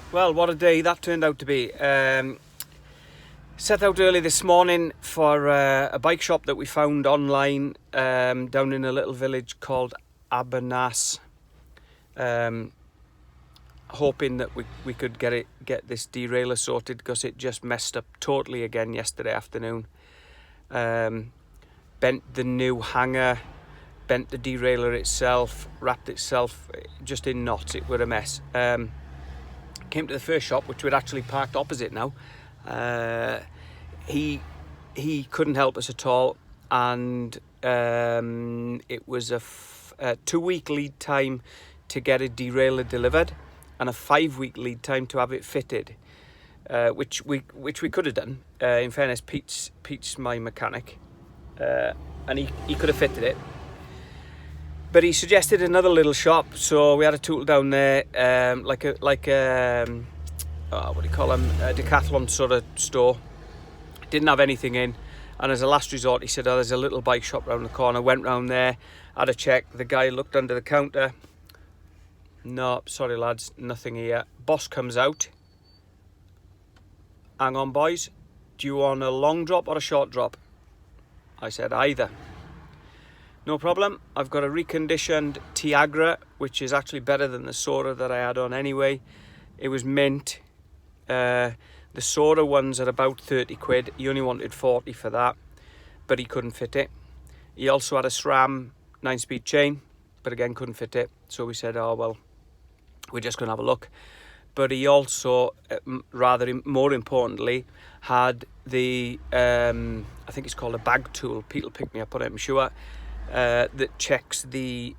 Well, what a day that turned out to be. Set out early this morning for a bike shop that we found online down in a little village called Abernas. Hoping that we could get this derailleur sorted, because it just messed up totally again yesterday afternoon. Bent the new hanger, bent the derailleur itself, wrapped itself just in knots. It were a mess. Came to the first shop, which we'd actually parked opposite now. He couldn't help us at all, and it was a 2-week lead time to get a derailleur delivered, and a 5-week lead time to have it fitted, which we could have done. In fairness, Pete's my mechanic, and he could have fitted it. But he suggested another little shop, so we had a tootle down there, what do you call them, a Decathlon sort of store. Didn't have anything in, and as a last resort, he said, "Oh, there's a little bike shop round the corner." Went round there, had a check. The guy looked under the counter. "No, sorry lads, nothing here." Boss comes out. "Hang on, boys. Do you want a long drop or a short drop?" I said, "Either." "No problem. I've got a reconditioned Tiagra, which is actually better than the Sora that I had on anyway. It was mint. The Sora ones are about 30 quid. He only wanted 40 for that, but he couldn't fit it. He also had a SRAM 9-speed chain, but again couldn't fit it. So we said, oh well, we're just going to have a look. But he also, more importantly, had the, I think it's called a bag tool. Pete will pick me up on it, I'm sure. That checks the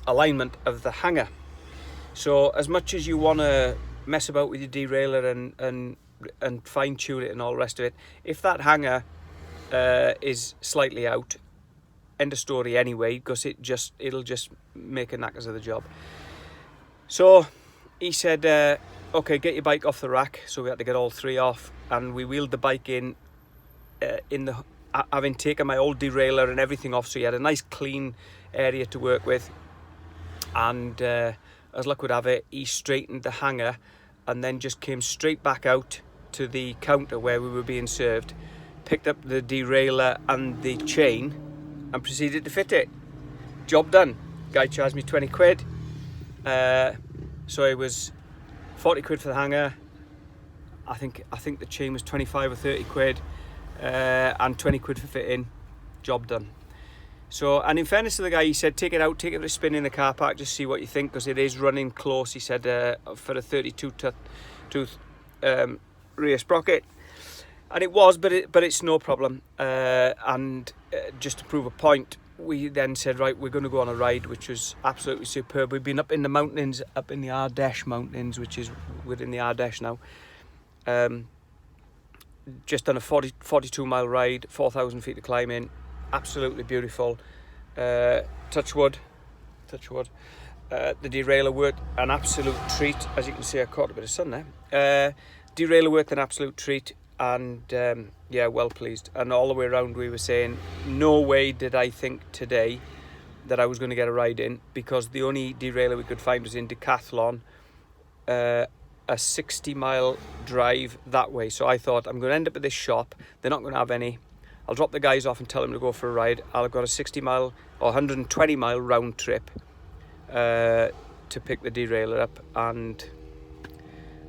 alignment of the hanger. So as much as you want to mess about with your derailleur and fine tune it and all the rest of it, if that hanger is slightly out, end of story anyway, because it'll just make a knackers of the job. So he said, okay, get your bike off the rack. So we had to get all three off, and we wheeled the bike in having taken my old derailleur and everything off, so you had a nice clean area to work with. And as luck would have it, he straightened the hanger and then just came straight back out to the counter where we were being served, picked up the derailleur and the chain and proceeded to fit it. Job done. Guy charged me 20 quid. So it was 40 quid for the hanger. I think the chain was 25 or 30 quid. And 20 quid for fitting. Job done. So, and in fairness to the guy, he said, take it out, take it for a spin in the car park, just see what you think, because it is running close. He said, for a 32 tooth rear sprocket, and it was, but it's no problem. And just to prove a point, we then said, right, we're going to go on a ride, which was absolutely superb. We've been up in the mountains, up in the Ardèche mountains, which is within the Ardèche now. Just done a 42 mile ride, 4,000 feet of climbing, absolutely beautiful. Touch wood. The derailleur worked an absolute treat. As you can see, I caught a bit of sun there. Derailleur worked an absolute treat, and yeah, well pleased. And all the way around we were saying, no way did I think today that I was going to get a ride in, because the only derailleur we could find was in Decathlon, a 60-mile drive that way. So I thought, I'm going to end up at this shop, they're not going to have any. I'll drop the guys off and tell them to go for a ride. I've got a 60-mile or 120-mile round trip to pick the derailleur up, and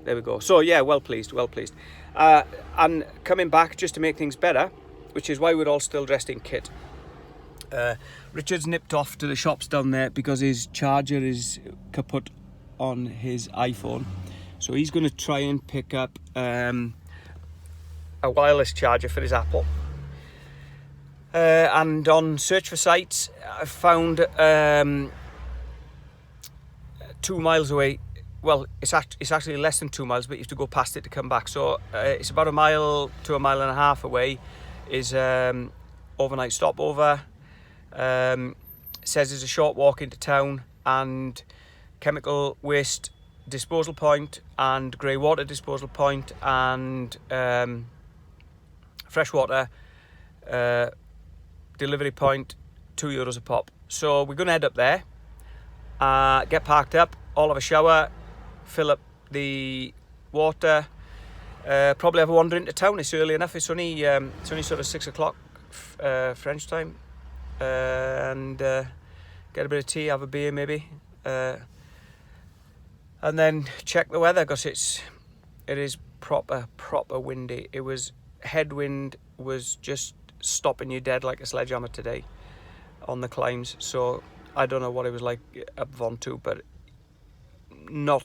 there we go. So yeah, well pleased. And coming back, just to make things better, which is why we're all still dressed in kit, Richard's nipped off to the shops down there because his charger is kaput on his iPhone. So he's going to try and pick up a wireless charger for his Apple. And on search for sites, I found 2 miles away. Well, it's actually less than 2 miles, but you have to go past it to come back. So it's about a mile to a mile and a half away. Is overnight stopover. Says there's a short walk into town, and chemical waste disposal point and grey water disposal point and freshwater delivery point, €2 a pop. So we're going to head up there, get parked up, all have a shower, fill up the water. Probably have a wander into town. It's early enough. It's only sort of 6 o'clock French time, and get a bit of tea, have a beer maybe, and then check the weather, because it is proper windy. It was headwind was just stopping you dead like a sledgehammer today on the climbs. So I don't know what it was like up Ventoux, but not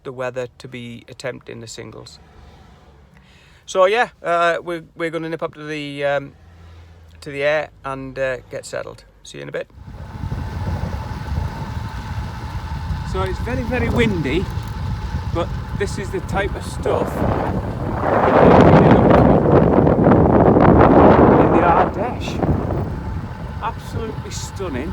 the weather to be attempting the singles. So yeah, we're going to nip up to the air and get settled. See you in a bit. So it's very windy, but this is the type of stuff in the Ardèche. Absolutely stunning.